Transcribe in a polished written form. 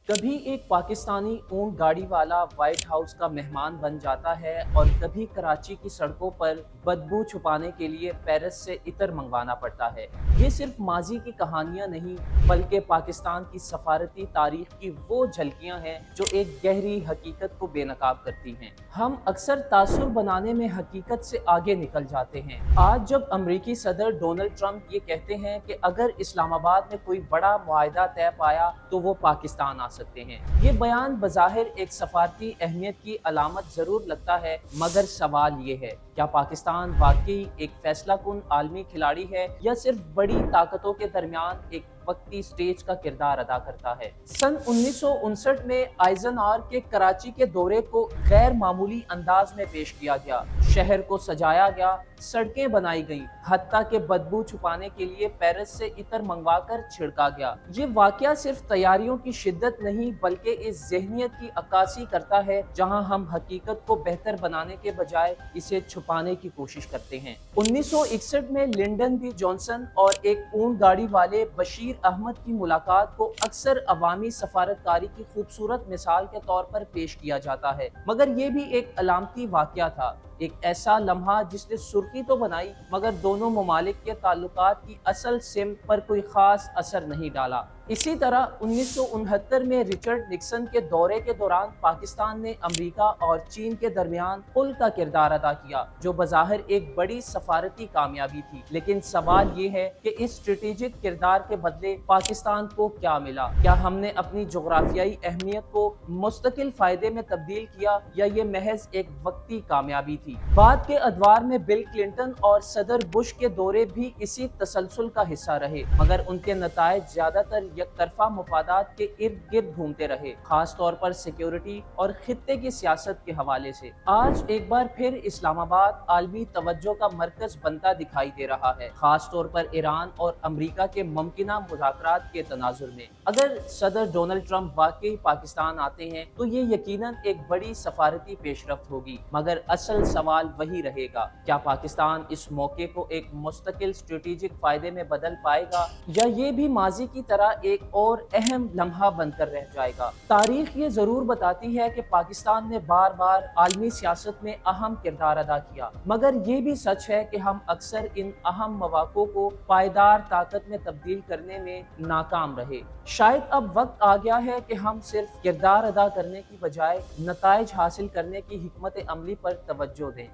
कभी एक पाकिस्तानी ऊंट गाड़ी वाला व्हाइट हाउस का मेहमान बन जाता है और कभी कराची की सड़कों पर बदबू छुपाने के लिए पेरिस से इत्र मंगवाना पड़ता है। ये सिर्फ माजी की कहानियां नहीं, बल्कि पाकिस्तान की सफारती तारीख की वो झलकियां हैं जो एक गहरी हकीकत को बेनकाब करती हैं। हम अक्सर तासुर बनाने में हकीकत से आगे निकल जाते हैं। आज जब अमरीकी सदर डोनाल्ड ट्रंप ये कहते हैं कि अगर इस्लामाबाद में कोई बड़ा मुआहदा तय पाया तो वो पाकिस्तान आ सकते हैं, ये बयान बज़ाहिर एक सफारती अहमियत की अलामत जरूर लगता है, मगर सवाल ये है, क्या पाकिस्तान वाकई एक फैसला कुन आलमी खिलाड़ी है या सिर्फ बड़ी ताकतों के दरमियान एक वक्ती स्टेज का किरदार अदा करता है। सन 1959 में आइजनआवर के कराची के दौरे को गैर मामूली अंदाज में पेश किया गया। शहर को सजाया गया, सड़कें बनाई गईं, हत्ता के बदबू छुपाने के लिए पेरिस से इत्र मंगवाकर छिड़का गया। ये वाकया सिर्फ तैयारियों की शिद्दत नहीं, बल्कि इस ज़हनियत की अक्कासी करता है जहां हम हकीकत को बेहतर बनाने के बजाय इसे छुपाने की कोशिश करते हैं। 1961 में लिंडन बी जॉनसन और एक ऊंट गाड़ी वाले बशीर अहमद की मुलाकात को अक्सर अवामी सफारतकारी की खूबसूरत मिसाल के तौर पर पेश किया जाता है, मगर ये भी एक अलामती वाकया था, एक ऐसा लम्हा जिसने सुर्खी तो बनाई मगर दोनों ममालिक के ताल्लुकात की असल सिमत पर कोई खास असर नहीं डाला। इसी तरह 1969 में रिचर्ड निक्सन के दौरे के दौरान पाकिस्तान ने अमेरिका और चीन के दरमियान पुल का किरदार अदा किया, जो बज़ाहिर एक बड़ी सफारती कामयाबी थी। लेकिन सवाल ये है कि इस स्ट्रेटेजिक किरदार के बदले पाकिस्तान को क्या मिला? क्या हमने अपनी जोग्राफियाई अहमियत को मुस्तकिल फायदे में तब्दील किया या ये महज एक वक्ती कामयाबी थी? बाद के अदवार में बिल क्लिंटन और सदर बुश के दौरे भी इसी तसलसल का हिस्सा रहे, मगर उनके नताइज ज्यादातर यकतरफा मुफादात के इर्द गिर्द घूमते रहे, खास तौर पर सिक्योरिटी और खित्ते की सियासत के हवाले से। आज एक बार फिर इस्लामाबाद आलमी तवज्जो का मरकज बनता दिखाई दे रहा है, खास तौर पर ईरान और अमरीका के मुमकिना मुज़ाकरात के तनाजुर में। अगर सदर डोनाल्ड ट्रंप वाकई पाकिस्तान आते हैं तो ये यकीनन एक बड़ी सफारती पेशरफ्त होगी, मगर असल सवाल वही रहेगा, क्या पाकिस्तान इस मौके को एक मुस्तकिल स्ट्रेटेजिक फायदे में बदल पाएगा या ये भी माजी की तरह एक और अहम लम्हा बनकर रह जाएगा? तारीख ये जरूर बताती है कि पाकिस्तान ने बार बार आलमी सियासत में अहम किरदार अदा किया, मगर ये भी सच है कि हम अक्सर इन अहम मौक़ों को पायदार ताकत में तब्दील करने में नाकाम रहे। शायद अब वक्त आ गया है कि हम सिर्फ किरदार अदा करने की बजाय नताइज हासिल करने की हिकमत अमली पर तवज्जो दें।